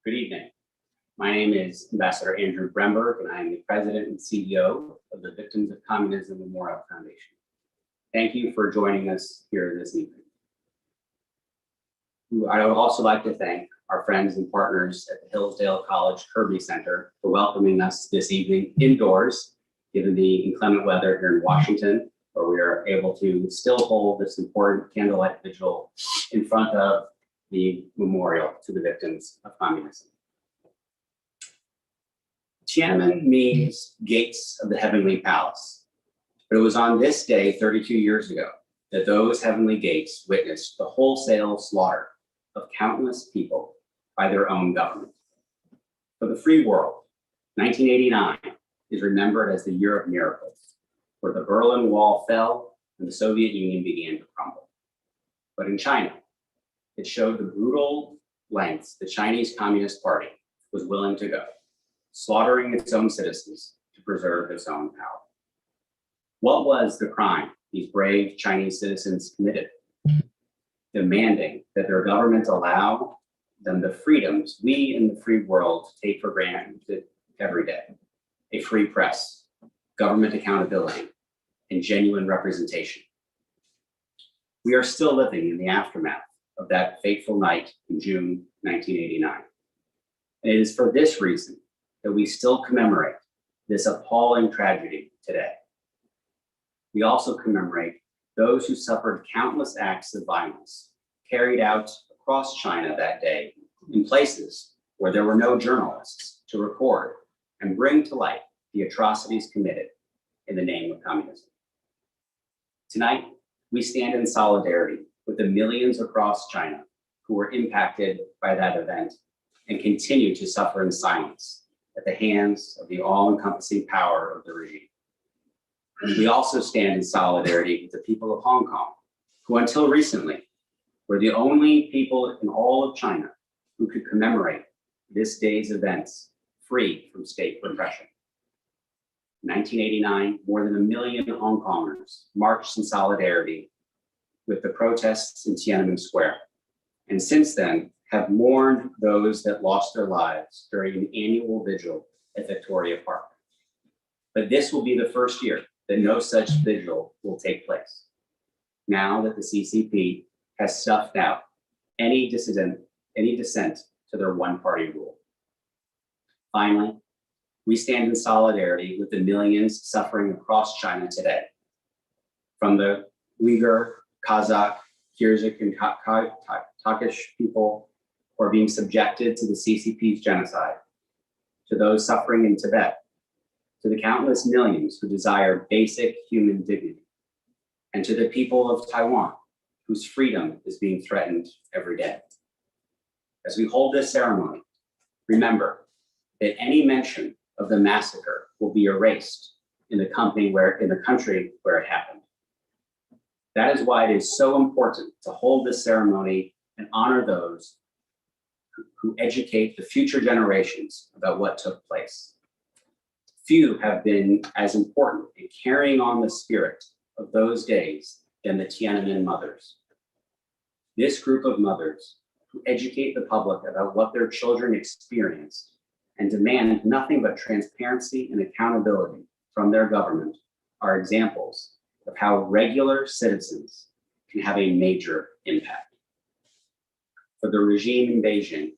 Good evening. My name is Ambassador Andrew Bremberg, and I am the President and CEO of the Victims of Communism Memorial Foundation. Thank you for joining us here this evening. I would also like to thank our friends and partners at the Hillsdale College Kirby Center for welcoming us this evening indoors, given the inclement weather here in Washington, where we are able to still hold this important candlelight vigil in front of the memorial to the victims of communism. Tiananmen means gates of the heavenly palace, but it was on this day 32 years ago that those heavenly gates witnessed the wholesale slaughter of countless people by their own government. For the free world, 1989 is remembered as the year of miracles, where the Berlin Wall fell and the Soviet Union began to crumble. But in China, it showed the brutal lengths the Chinese Communist Party was willing to go, slaughtering its own citizens to preserve its own power. What was the crime these brave Chinese citizens committed? Demanding that their government allow them the freedoms we in the free world take for granted every day: a free press, government accountability, and genuine representation. We are still living in the aftermath of that fateful night in June 1989. And it is for this reason that we still commemorate this appalling tragedy today. We also commemorate those who suffered countless acts of violence carried out across China that day in places where there were no journalists to record and bring to light the atrocities committed in the name of communism. Tonight, we stand in solidarity with the millions across China who were impacted by that event and continue to suffer in silence at the hands of the all-encompassing power of the regime. We also stand in solidarity with the people of Hong Kong, who until recently were the only people in all of China who could commemorate this day's events free from state repression. In 1989, more than 1 million Hong Kongers marched in solidarity with the protests in Tiananmen Square, and since then have mourned those that lost their lives during an annual vigil at Victoria Park. But this will be the first year that no such vigil will take place, now that the CCP has stuffed out any dissent to their one-party rule. Finally, we stand in solidarity with the millions suffering across China today, from the Uyghur, Kazakh, Kyrgyz, and Turkish people who are being subjected to the CCP's genocide, to those suffering in Tibet, to the countless millions who desire basic human dignity, and to the people of Taiwan, whose freedom is being threatened every day. As we hold this ceremony, remember that any mention of the massacre will be erased in the country where it happened. That is why it is so important to hold this ceremony and honor those who educate the future generations about what took place. Few have been as important in carrying on the spirit of those days than the Tiananmen mothers. This group of mothers who educate the public about what their children experienced and demand nothing but transparency and accountability from their government are examples of how regular citizens can have a major impact. For the regime in Beijing,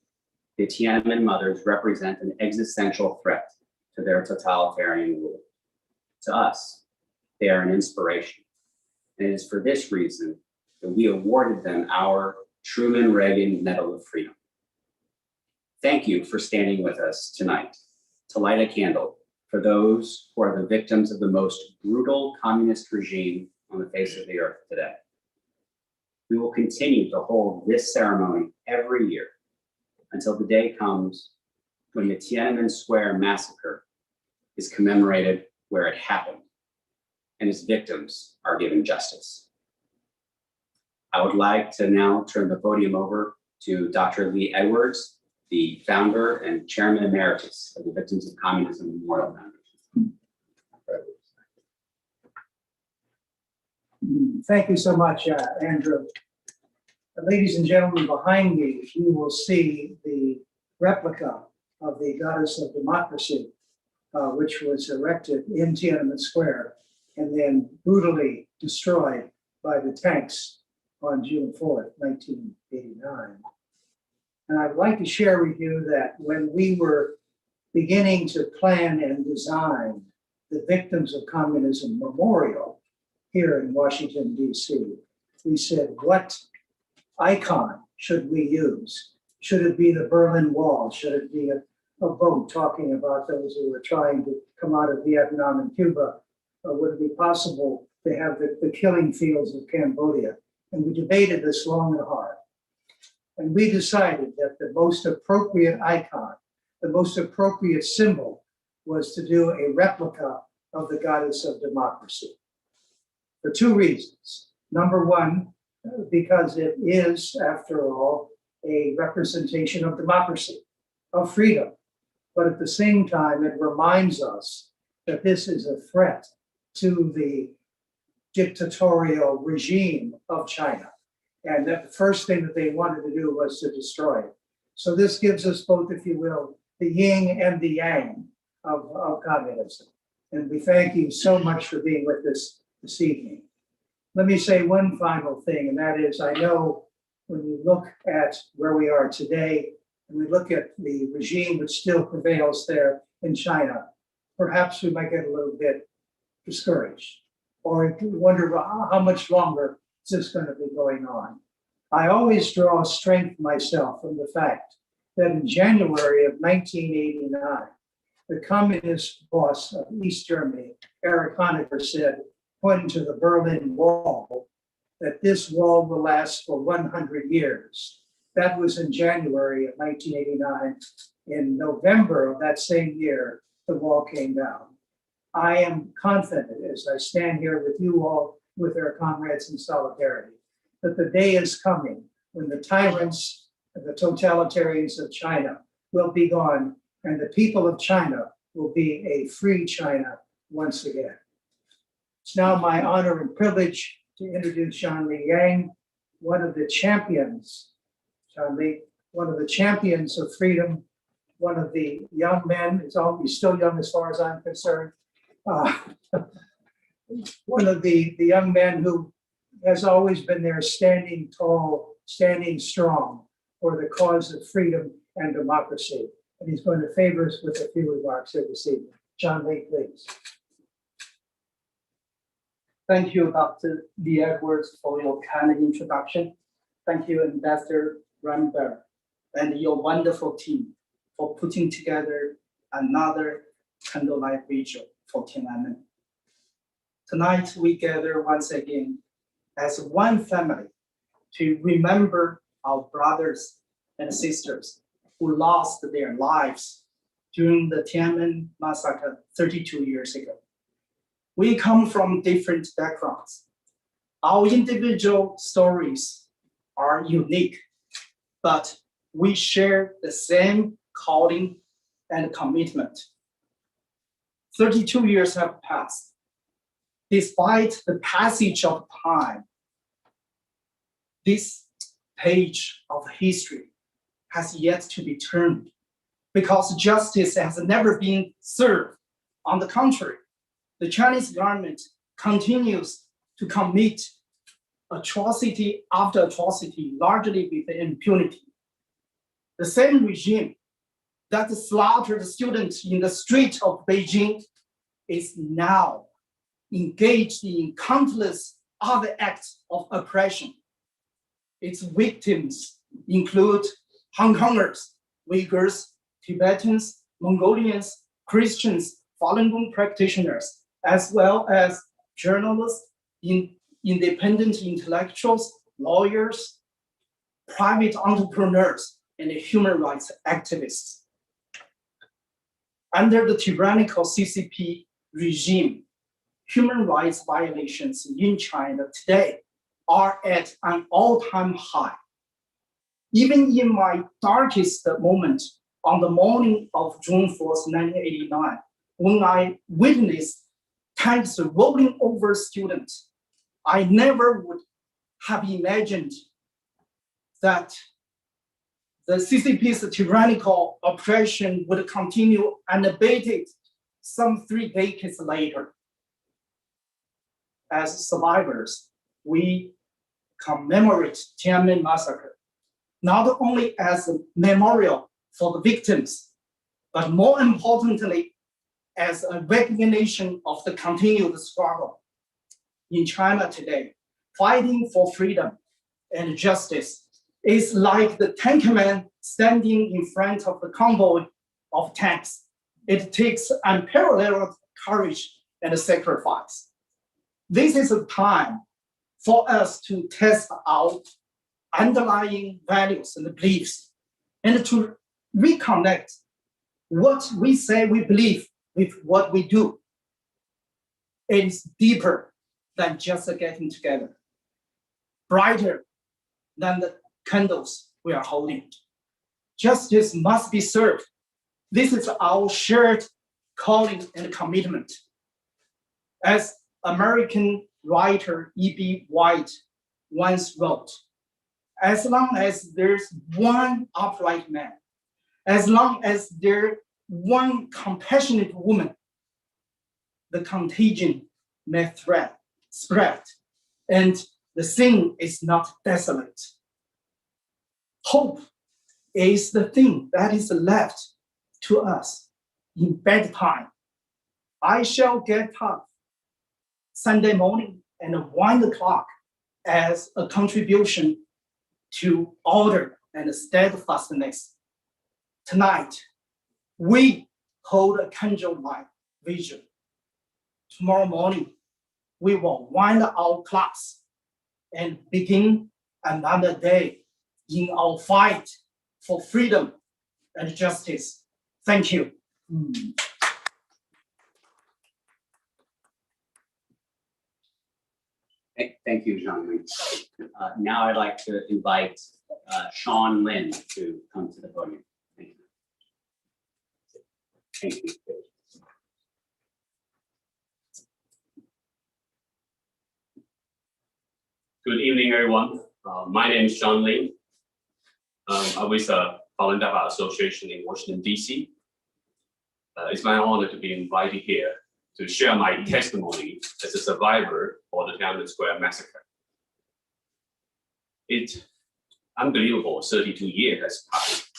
the Tiananmen mothers represent an existential threat to their totalitarian rule. To us, they are an inspiration. And it is for this reason that we awarded them our Truman Reagan Medal of Freedom. Thank you for standing with us tonight to light a candle for those who are the victims of the most brutal communist regime on the face of the earth today. We will continue to hold this ceremony every year until the day comes when the Tiananmen Square massacre is commemorated where it happened and its victims are given justice. I would like to now turn the podium over to Dr. Lee Edwards, the founder and chairman emeritus of the Victims of Communism Memorial Foundation. Thank you so much, Andrew. Ladies and gentlemen, behind me, you will see the replica of the goddess of democracy, which was erected in Tiananmen Square and then brutally destroyed by the tanks on June 4th, 1989. And I'd like to share with you that when we were beginning to plan and design the Victims of Communism Memorial here in Washington, D.C., we said, what icon should we use? Should it be the Berlin Wall? Should it be a boat talking about those who were trying to come out of Vietnam and Cuba? Or would it be possible to have the killing fields of Cambodia? And we debated this long and hard. And we decided that the most appropriate icon, the most appropriate symbol, was to do a replica of the goddess of democracy. For two reasons. Number one, because it is, after all, a representation of democracy, of freedom. But at the same time, it reminds us that this is a threat to the dictatorial regime of China. And that the first thing that they wanted to do was to destroy it. So this gives us both, if you will, the yin and the yang of communism. And we thank you so much for being with us this evening. Let me say one final thing, and that is, I know when you look at where we are today, and we look at the regime which still prevails there in China, perhaps we might get a little bit discouraged, or wonder how much longer is this going to be going on. I always draw strength myself from the fact that in January of 1989, the communist boss of East Germany, Erich Honecker, said, pointing to the Berlin Wall, that this wall will last for 100 years. That was in January of 1989. In November of that same year, the wall came down. I am confident, as I stand here with you all, with our comrades in solidarity, that the day is coming when the tyrants and the totalitarians of China will be gone, and the people of China will be a free China once again. It's now my honor and privilege to introduce Shanli Yang, one of the champions, Shanli, one of the champions of freedom, one of the young men, he's still young as far as I'm concerned, one of the young men who has always been there standing tall, standing strong for the cause of freedom and democracy. And he's going to favor us with a few remarks here this evening. John Lee, please. Thank you, Dr. Lee Edwards, for your kind introduction. Thank you, Ambassador Rambert, and your wonderful team for putting together another candlelight vigil for Tiananmen. Tonight, we gather once again as one family to remember our brothers and sisters who lost their lives during the Tiananmen massacre 32 years ago. We come from different backgrounds. Our individual stories are unique, but we share the same calling and commitment. 32 years have passed. Despite the passage of time, this page of history has yet to be turned because justice has never been served. On the contrary, the Chinese government continues to commit atrocity after atrocity, largely with impunity. The same regime that slaughtered students in the street of Beijing is now engaged in countless other acts of oppression. Its victims include Hong Kongers, Uyghurs, Tibetans, Mongolians, Christians, Falun Gong practitioners, as well as journalists, independent intellectuals, lawyers, private entrepreneurs, and human rights activists. Under the tyrannical CCP regime, human rights violations in China today are at an all-time high. Even in my darkest moment on the morning of June 4th, 1989, when I witnessed tanks rolling over students, I never would have imagined that the CCP's tyrannical oppression would continue unabated some 3 decades later. As survivors, we commemorate Tiananmen Massacre, not only as a memorial for the victims, but more importantly, as a recognition of the continued struggle. In China today, fighting for freedom and justice is like the tank man standing in front of the convoy of tanks. It takes unparalleled courage and sacrifice. This is a time for us to test our underlying values and beliefs and to reconnect what we say we believe with what we do. It is deeper than just getting together, brighter than the candles we are holding. Justice must be served. This is our shared calling and commitment. As American writer E.B. White once wrote, as long as there's one upright man, as long as there's one compassionate woman, the contagion may spread, and the scene is not desolate. Hope is the thing that is left to us in bad time. I shall get up Sunday morning and wind the clock as a contribution to order and steadfastness. Tonight, we hold a candlelight vigil. Tomorrow morning, we will wind our clocks and begin another day in our fight for freedom and justice. Thank you. Thank you, Jean-Louis. Now I'd like to invite Sean Lin to come to the podium. Thank you. Thank you. Good evening, everyone. My name is John Lin. I'm with the Falun Dafa Association in Washington, D.C. It's my honor to be invited here to share my testimony as a survivor for the Tiananmen Square massacre. It's unbelievable, 32 years has passed,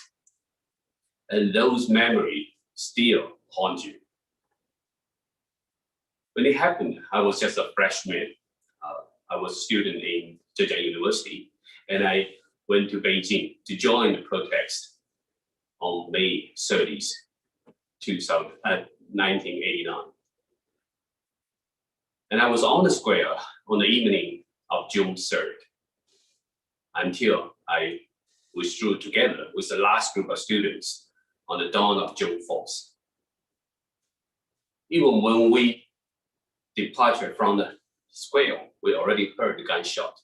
and those memories still haunt you. When it happened, I was just a freshman. I was a student in Zhejiang University, and I went to Beijing to join the protest on May 30th, 1989. And I was on the square on the evening of June 3rd until I withdrew together with the last group of students on the dawn of June 4th. Even when we departed from the square, we already heard the gunshot.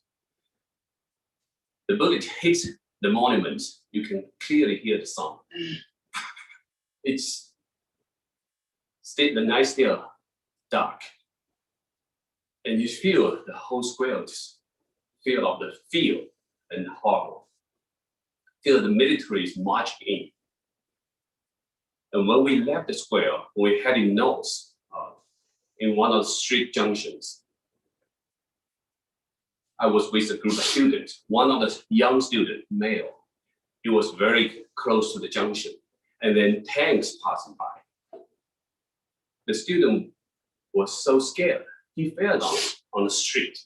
The bullet hit the monument. You can clearly hear the sound. It's still, the night still dark. And you feel the whole square just feel of the fear and horror. Feel the military is marching in. And when we left the square, we heading north in one of the street junctions. I was with a group of students. One of the young students, male, he was very close to the junction, and then tanks passing by. The student was so scared, he fell down on the street.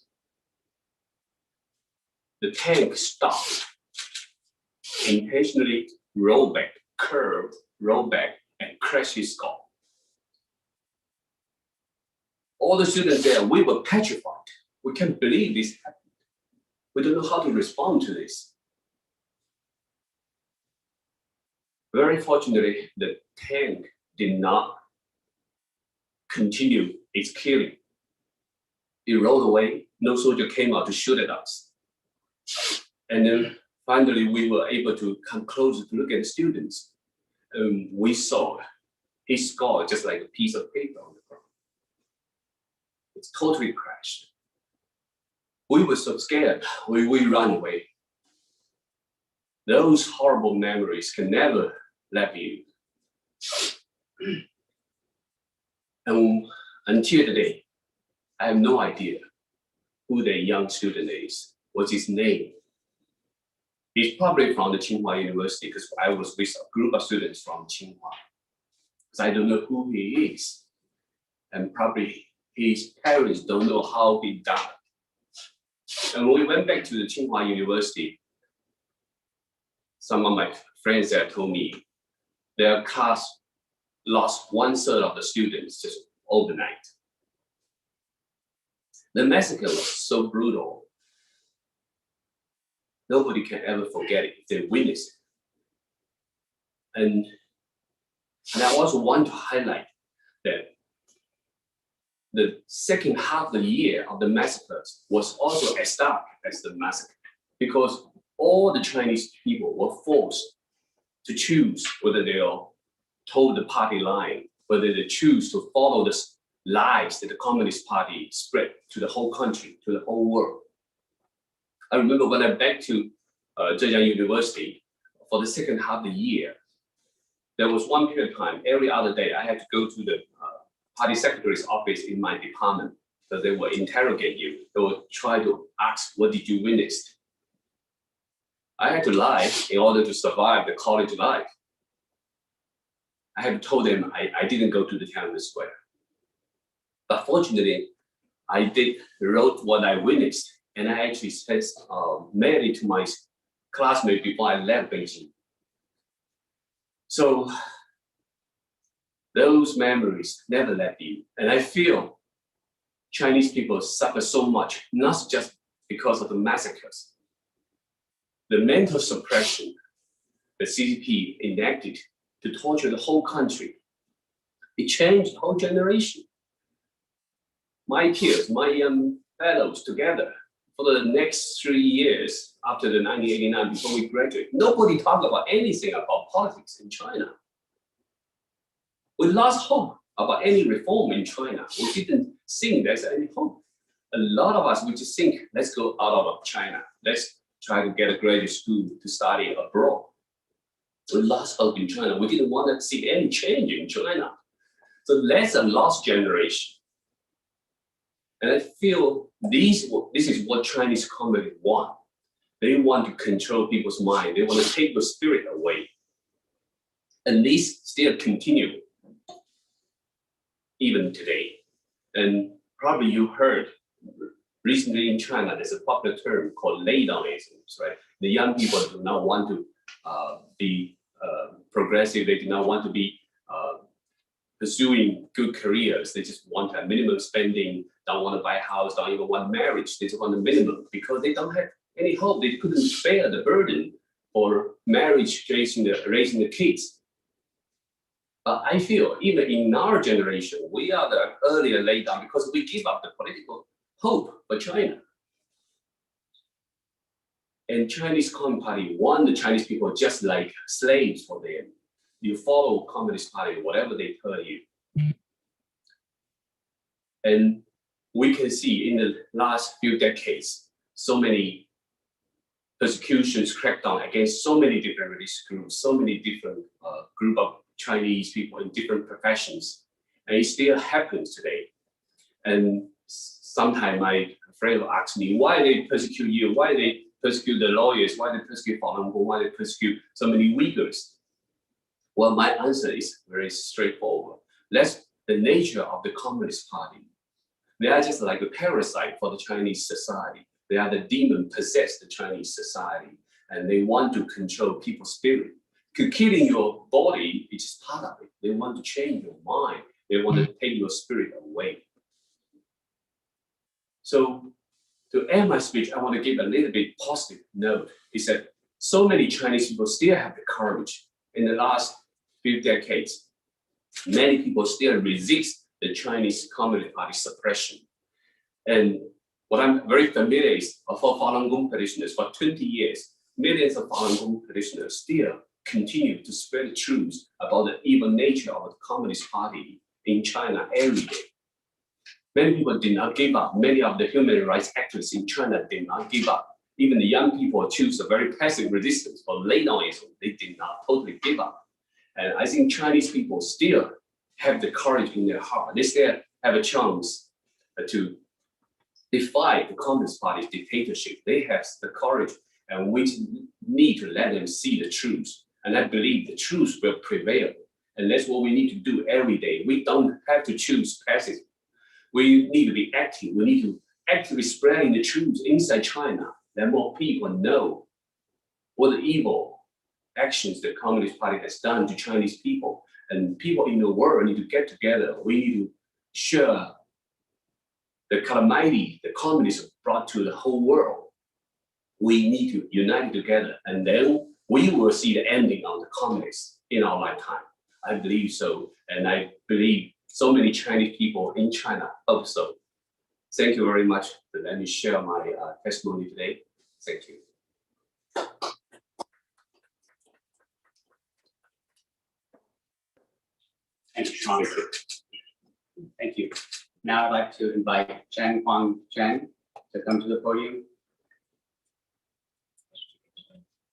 The tank stopped, intentionally rolled back, curved, rolled back, and crashed his skull. All the students there, we were petrified. We can't believe this happened. We don't know how to respond to this. Very fortunately, the tank did not continue its killing. It rolled away. No soldier came out to shoot at us. And then finally, we were able to come closer to look at the students. We saw his skull just like a piece of paper on the ground. It's totally crashed. We were so scared, we ran away. those horrible memories can never leave you. And until today, I have no idea who the young student is, what's his name. He's probably from the Tsinghua University because I was with a group of students from Tsinghua. Because I don't know who he is. And probably his parents don't know how he died. And when we went back to the Tsinghua University, some of my friends there told me their class lost 1/3 of the students just overnight. The massacre was so brutal. Nobody can ever forget it if they witness it. And I also want to highlight that the second half of the year of the massacres was also as dark as the massacre, because all the Chinese people were forced to choose whether they'll toe the party line, whether they choose to follow the lies that the Communist Party spread to the whole country, to the whole world. I remember when I back to Zhejiang University for the second half of the year, there was one period of time, every other day, I had to go to the party secretary's office in my department, because they will interrogate you. They will try to ask, what did you witness? I had to lie in order to survive the college life. I had told them I didn't go to the Tiananmen Square. But fortunately, I did wrote what I witnessed, and I actually mailed it to my classmate before I left Beijing. So those memories never left you. And I feel Chinese people suffer so much, not just because of the massacres. The mental suppression the CCP enacted to torture the whole country, it changed the whole generation. My peers, my young fellows together, for the next 3 years after the 1989, before we graduate, nobody talked about anything about politics in China. We lost hope about any reform in China. We didn't think there's any hope. A lot of us, we just think, let's go out of China. Let's try to get a graduate school to study abroad. We lost hope in China. We didn't want to see any change in China. So that's a lost generation. And I feel this is what Chinese communists want. They want to control people's mind. They want to take the spirit away. And this still continue even today. And probably you heard recently in China, there's a popular term called laydownism, right? The young people do not want to be progressive. They do not want to be pursuing good careers. They just want a minimum spending, don't want to buy a house, don't even want marriage. They just want the minimum because they don't have any hope. They couldn't bear the burden for marriage, raising the kids. But I feel even in our generation, we are the earlier laid down because we give up the political hope for China. And Chinese Communist Party want the Chinese people just like slaves for them. You follow Communist Party, whatever they tell you. And we can see in the last few decades, so many persecutions, crackdown against so many different religious groups, so many different group of Chinese people in different professions. And it still happens today. And sometimes my friend will ask me, why they persecute you? Why they persecute the lawyers? Why they persecute Falun Gong? Why they persecute so many Uyghurs? Well, my answer is very straightforward. That's the nature of the Communist Party. They are just like a parasite for the Chinese society. They are the demon possessed the Chinese society, and they want to control people's spirit. Killing your body is just part of it. They want to change your mind. They want to take your spirit away. So to end my speech, I want to give a little bit positive note. Is that so many Chinese people still have the courage. In the last few decades, many people still resist the Chinese Communist Party suppression. And what I'm very familiar is for Falun Gong practitioners, for 20 years, millions of Falun Gong practitioners still continue to spread the truth about the evil nature of the Communist Party in China every day. Many people did not give up. Many of the human rights activists in China did not give up. Even the young people choose a very passive resistance, but later on, they did not totally give up. And I think Chinese people still have the courage in their heart. They still have a chance to defy the Communist Party's dictatorship. They have the courage, and we need to let them see the truth. And I believe the truth will prevail. And that's what we need to do every day. We don't have to choose passive. We need to be active. We need to actively spreading the truth inside China. Let more people know what the evil actions the Communist Party has done to Chinese people. And people in the world need to get together. We need to share the calamity the communists brought to the whole world. We need to unite together, and then we will see the ending of the communists in our lifetime. I believe so, and I believe so many Chinese people in China hope so. Thank you very much for letting me share my testimony today. Thank you. Thank you, Sean. Thank you. Now I'd like to invite Chen Huang Chen to come to the podium.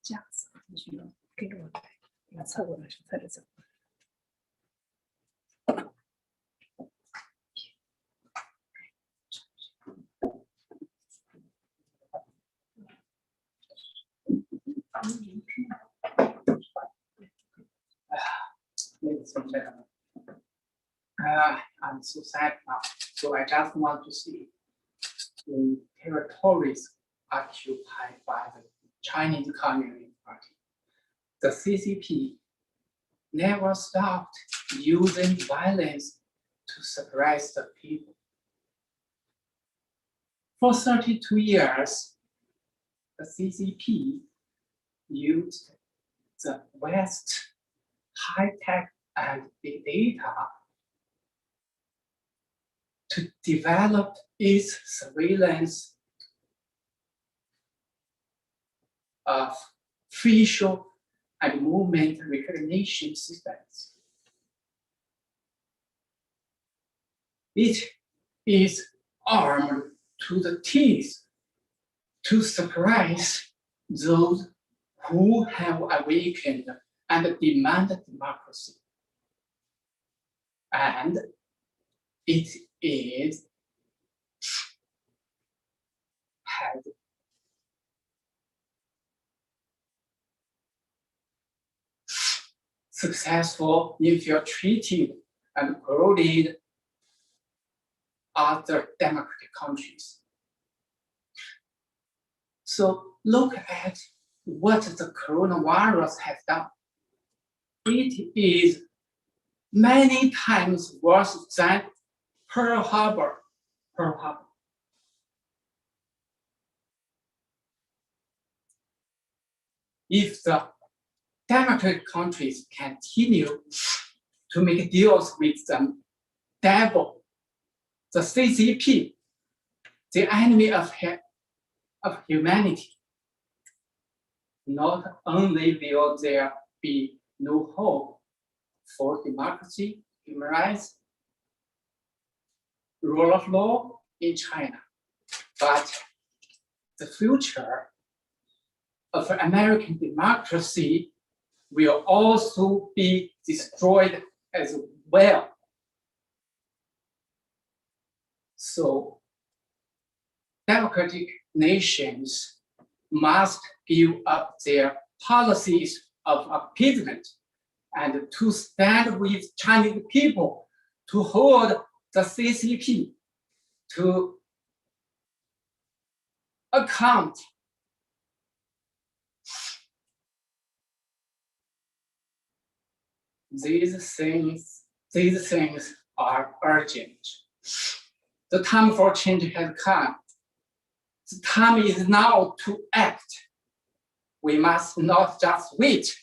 这样子，你需要跟着我来，你要侧过来，侧着走。Ladies and gentlemen, I'm so sad now. So I just want to see the territories occupied by the Chinese Communist Party. The CCP never stopped using violence to suppress the people. For 32 years, the CCP used the West high-tech and big data to develop its surveillance of facial and movement recognition systems. It is armed to the teeth to suppress those who have awakened and demand democracy. And it is had successful infiltrated and corroded other democratic countries. So look at what the coronavirus has done. It is many times worse than Pearl Harbor. If the democratic countries continue to make deals with the devil, the CCP, the enemy of humanity, not only will there be no hope for democracy, human rights, rule of law in China, but the future of American democracy will also be destroyed as well. So democratic nations must give up their policies of appeasement and to stand with Chinese people to hold the CCP to account. These things are urgent. The time for change has come. The time is now to act. We must not just wait.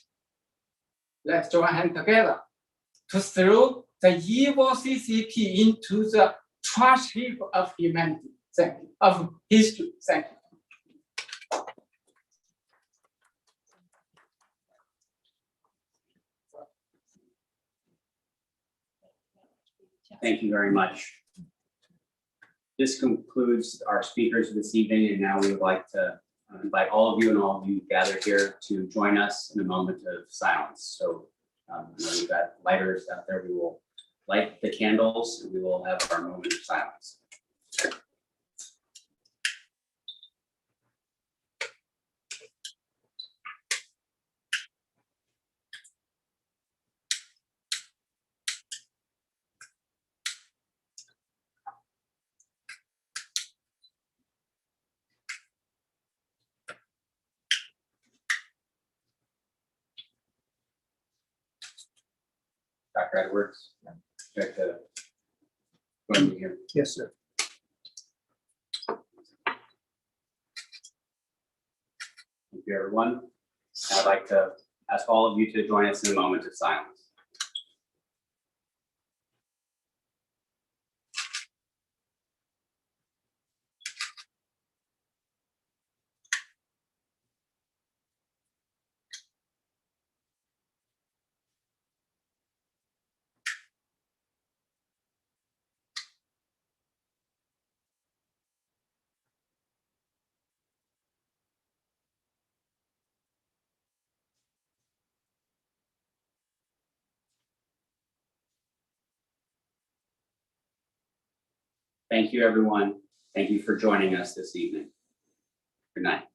Let's join hands together to throw the evil CCP into the trash heap of humanity. Thank you. Of history. Thank you. Thank you very much. This concludes our speakers this evening, and now we would like to I invite all of you and all of you gathered here to join us in a moment of silence. So I know we've got lighters out there. We will light the candles and we will have our moment of silence. Dr. Edwards, would you like to join me here? Yes, sir. Thank you, everyone. I'd like to ask all of you to join us in a moment of silence. Thank you, everyone. Thank you for joining us this evening. Good night.